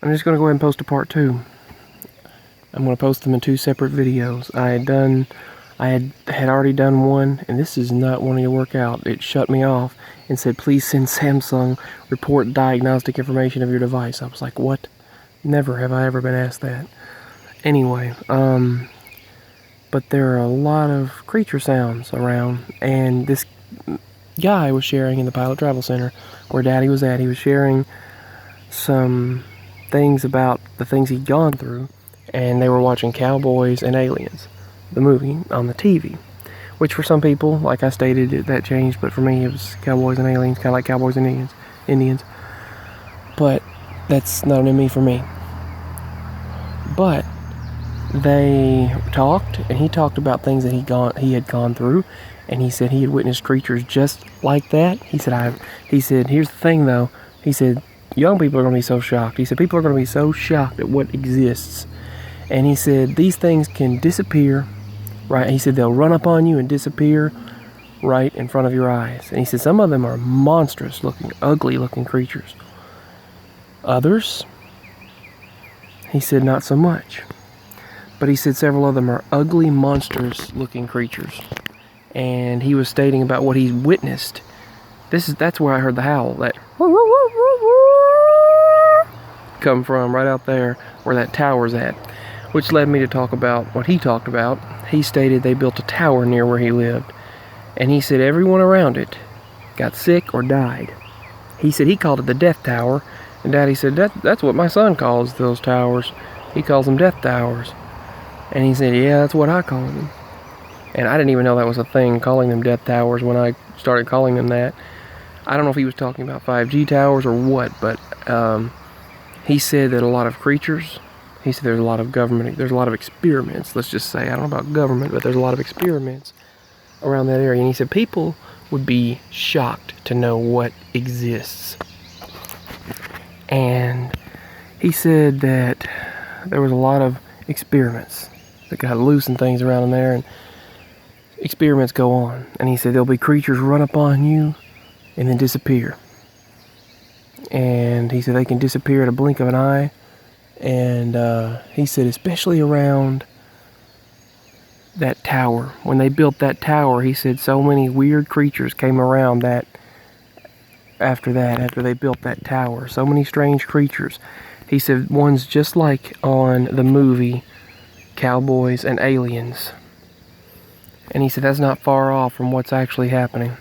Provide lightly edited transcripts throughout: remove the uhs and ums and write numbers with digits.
I'm just going to go ahead and post a part 2. I'm going to post them in 2 separate videos. I had already done one, and this is not wanting to work out. It shut me off and said, please send Samsung report diagnostic information of your device. I was like, what? Never have I ever been asked that. Anyway, but there are a lot of creature sounds around, and this guy was sharing in the Pilot Travel Center where Daddy was at. He was sharing some things about the things he'd gone through, and they were watching Cowboys and Aliens, the movie, on the TV, which for some people, like I stated, that changed, but for me it was Cowboys and Aliens, kind of like Cowboys and Indians. But that's not an me for me. But they talked, and he talked about things that he had gone through, and he said he had witnessed creatures just like that. He said, here's the thing though, he said, young people are going to be so shocked. He said, people are going to be so shocked at what exists. And he said, these things can disappear, right? He said, they'll run up on you and disappear right in front of your eyes. And he said, some of them are monstrous looking, ugly looking creatures. Others, he said, not so much. But he said several of them are ugly, monstrous looking creatures. And he was stating about what he's witnessed. That's where I heard the howl, that come from, right out there where that tower's at. Which led me to talk about what he talked about. He stated they built a tower near where he lived. And he said everyone around it got sick or died. He said he called it the Death Tower. And Daddy said, that's what my son calls those towers. He calls them Death Towers. And he said, yeah, that's what I call them. And I didn't even know that was a thing, calling them Death Towers, when I started calling them that. I don't know if he was talking about 5G towers or what, but he said that a lot of creatures, he said there's a lot of government, there's a lot of experiments, let's just say, I don't know about government, but there's a lot of experiments around that area. And he said people would be shocked to know what exists. And he said that there was a lot of experiments that got loose and things around in there, and experiments go on. And he said there'll be creatures run up on you and then disappear. And he said they can disappear at a blink of an eye. And he said especially around that tower. When they built that tower, he said so many weird creatures came around that after they built that tower. So many strange creatures. He said one's just like on the movie Cowboys and Aliens. And he said that's not far off from what's actually happening.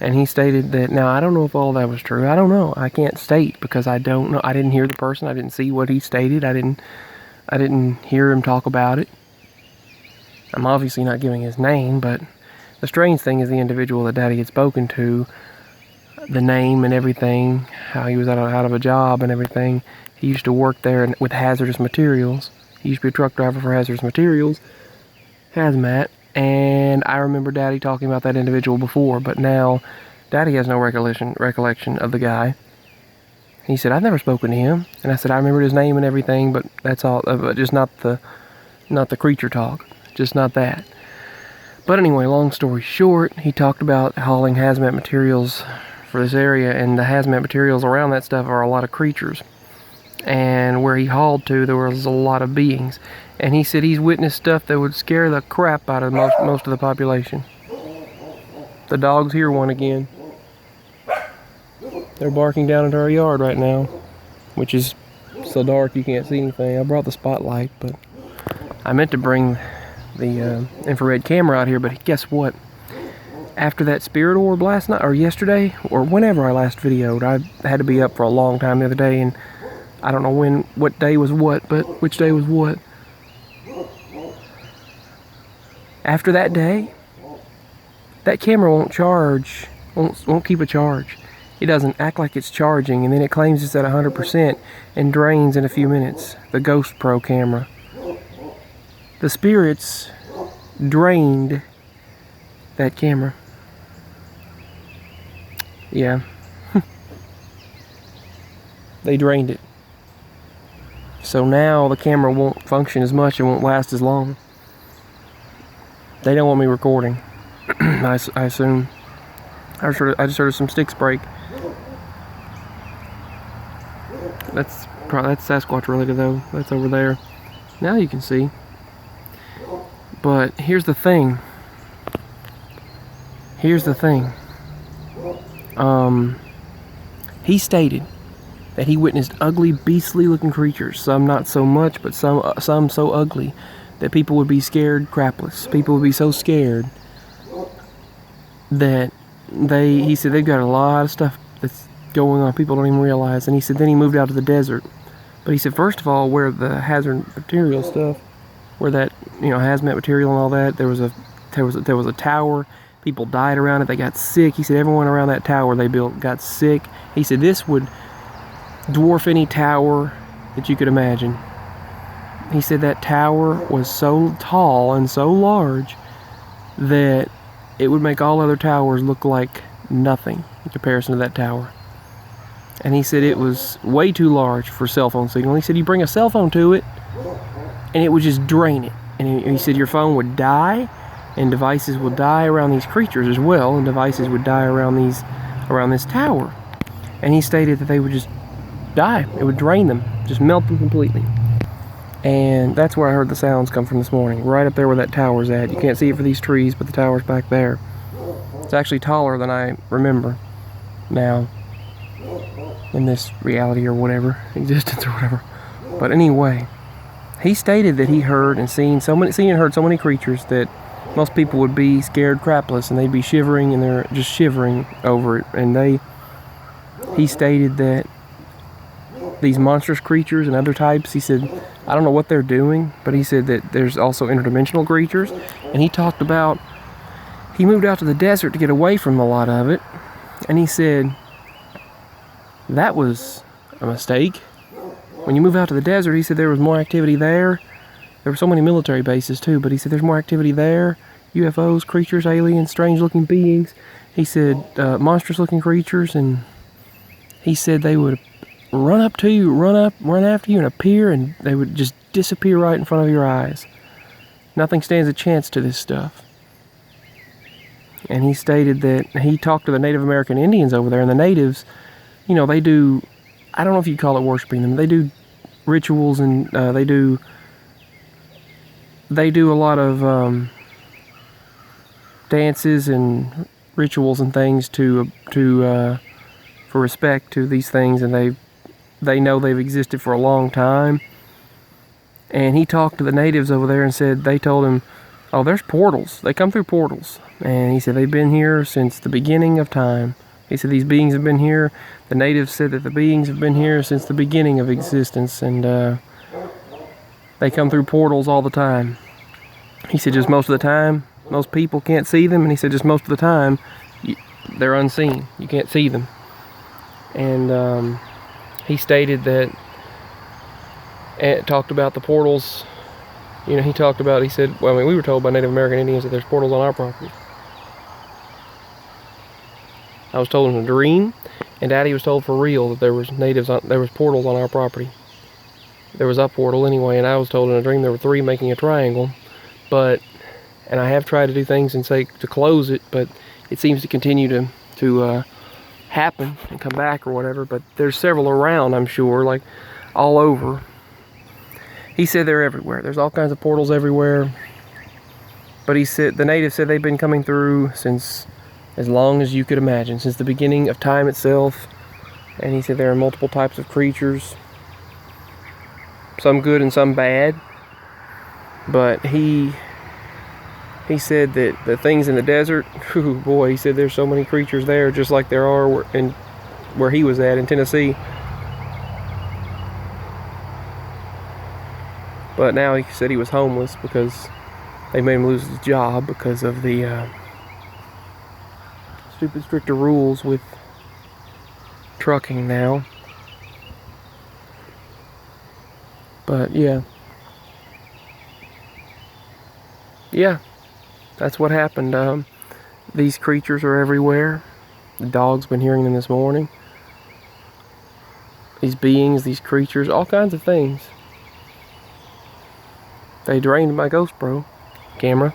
And he stated that, now I don't know if all that was true. I don't know. I can't state because I don't know. I didn't hear the person. I didn't see what he stated. I didn't hear him talk about it. I'm obviously not giving his name, but the strange thing is the individual that Daddy had spoken to, the name and everything, how he was out of a job and everything. He used to work there with hazardous materials. He used to be a truck driver for hazardous materials, hazmat. And I remember Daddy talking about that individual before, but now Daddy has no recollection of the guy. He said, I've never spoken to him. And I said, I remembered his name and everything, but that's all, but just not the creature talk, just not that. But anyway, long story short, he talked about hauling hazmat materials for this area, and the hazmat materials around that stuff are a lot of creatures. And where he hauled to, there was a lot of beings. And he said he's witnessed stuff that would scare the crap out of most of the population. The dogs hear one again. They're barking down into our yard right now, which is so dark you can't see anything. I brought the spotlight, but I meant to bring the infrared camera out here, but guess what? After that spirit orb last night, or yesterday, or whenever I last videoed, I had to be up for a long time the other day, and I don't know what day was what, but which day was what. After that day, that camera won't charge, won't keep a charge. It doesn't act like it's charging, and then it claims it's at 100% and drains in a few minutes. The Ghost Pro camera. The spirits drained that camera. Yeah. They drained it. So now the camera won't function as much and won't last as long. They don't want me recording. I assume. I just heard some sticks break. That's Probably that's Sasquatch related though. That's over there. Now you can see. But here's the thing. He stated that he witnessed ugly, beastly looking creatures. Some not so much, but some so ugly that people would be scared crapless. People would be so scared that he said they've got a lot of stuff that's going on people don't even realize. And he said then he moved out to the desert. But he said first of all, where the hazard material stuff, where that, you know, hazmat material and all that, there was a tower. People died around it. They got sick. He said everyone around that tower they built got sick. He said this would dwarf any tower that you could imagine. He said that tower was so tall and so large that it would make all other towers look like nothing in comparison to that tower. And he said it was way too large for cell phone signal. He said you bring a cell phone to it and it would just drain it. And he said your phone would die and devices would die around these creatures as well, and devices would die around this tower. And he stated that they would just die. It would drain them, just melt them completely. And that's where I heard the sounds come from this morning, right up there where that tower's at. You can't see it for these trees, but the tower's back there. It's actually taller than I remember now in this reality or whatever, existence or whatever. But anyway, he stated that he heard and seen and heard so many creatures that most people would be scared crapless and they'd be shivering, and they're just shivering over it. And he stated that these monstrous creatures and other types, he said, I don't know what they're doing, but he said that there's also interdimensional creatures. And he talked about, he moved out to the desert to get away from a lot of it. And he said, that was a mistake. When you move out to the desert, he said there was more activity there. There were so many military bases too, but he said there's more activity there. UFOs, creatures, aliens, strange looking beings. He said monstrous looking creatures, and he said they would run up to you, run after you and appear, and they would just disappear right in front of your eyes. Nothing stands a chance to this stuff. And he stated that he talked to the Native American Indians over there, and the natives, you know, they do, I don't know if you'd call it worshiping them, they do rituals, and they do a lot of dances and rituals and things for respect to these things, and they know they've existed for a long time. And he talked to the natives over there and said they told him, oh, there's portals. They come through portals. And he said they've been here since the beginning of time. He said these beings have been here. The natives said that the beings have been here since the beginning of existence, and they come through portals all the time. He said just most of the time, most people can't see them, and he said just most of the time, they're unseen. You can't see them. And he stated that, and talked about the portals. You know, he said, well, I mean, we were told by Native American Indians that there's portals on our property. I was told in a dream, and Daddy was told for real that there was portals on our property. There was a portal anyway, and I was told in a dream there were 3 making a triangle. And I have tried to do things and say to close it, but it seems to continue to happen and come back or whatever. But there's several around, I'm sure, like all over. He said they're everywhere. There's all kinds of portals everywhere. But he said the natives said they've been coming through since as long as you could imagine, since the beginning of time itself. And he said there are multiple types of creatures, some good and some bad. But he said that the things in the desert, oh boy, he said there's so many creatures there, just like there are where he was at in Tennessee. But now he said he was homeless because they made him lose his job because of the stupid stricter rules with trucking now. But yeah, that's what happened. These creatures are everywhere. The dog's been hearing them this morning. These beings, these creatures, all kinds of things. They drained my GoPro camera.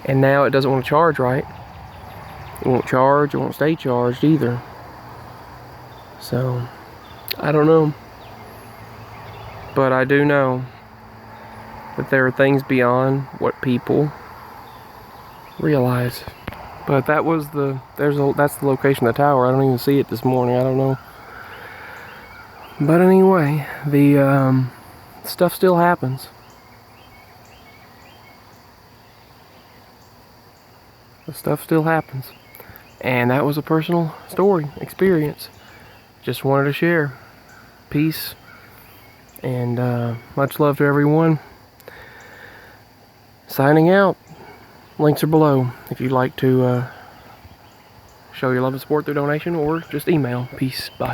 And now it doesn't want to charge right. It won't charge, it won't stay charged either. So I don't know. But I do know that there are things beyond what people realize. But that was that's the location of the tower. I don't even see it this morning. I don't know. But anyway, the stuff still happens. The stuff still happens. And that was a personal story, experience. Just wanted to share. Peace. And much love to everyone. Signing out. Links are below if you'd like to show your love and support through donation or just email. Peace. Bye.